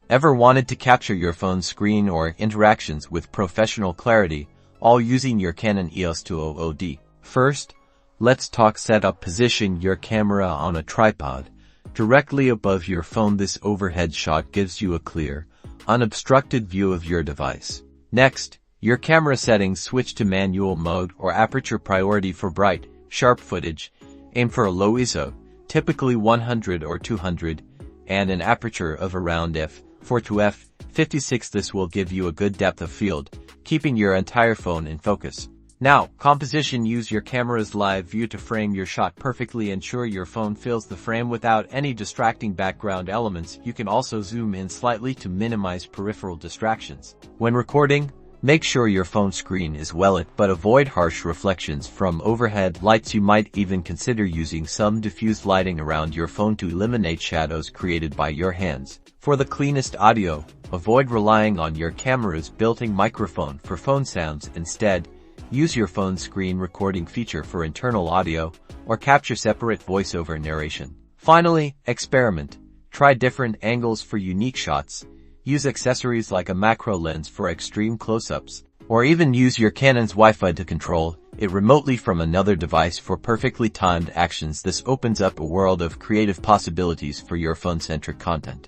Ever wanted to capture your phone's screen or interactions with professional clarity, all using your Canon Eos 2000d? First, let's talk setup. Position your camera on a tripod directly above your phone. This overhead shot gives you a clear, unobstructed view of your device. Next, your camera settings. Switch to manual mode or aperture priority for bright, sharp footage. Aim for a low ISO, typically 100 or 200, and an aperture of around f4 to f56. This will give you a good depth of field, keeping your entire phone in focus. Now, composition. Use your camera's live view to frame your shot perfectly. Ensure your phone fills the frame without any distracting background elements. You can also zoom in slightly to minimize peripheral distractions. When recording, make sure your phone screen is well lit, but avoid harsh reflections from overhead lights. You might even consider using some diffused lighting around your phone to eliminate shadows created by your hands. For the cleanest audio, avoid relying on your camera's built-in microphone for phone sounds. Instead, use your phone's screen recording feature for internal audio or capture separate voiceover narration. Finally, experiment. Try different angles for unique shots. Use accessories like a macro lens for extreme close-ups, or even use your Canon's Wi-Fi to control it remotely from another device for perfectly timed actions. This opens up a world of creative possibilities for your phone-centric content.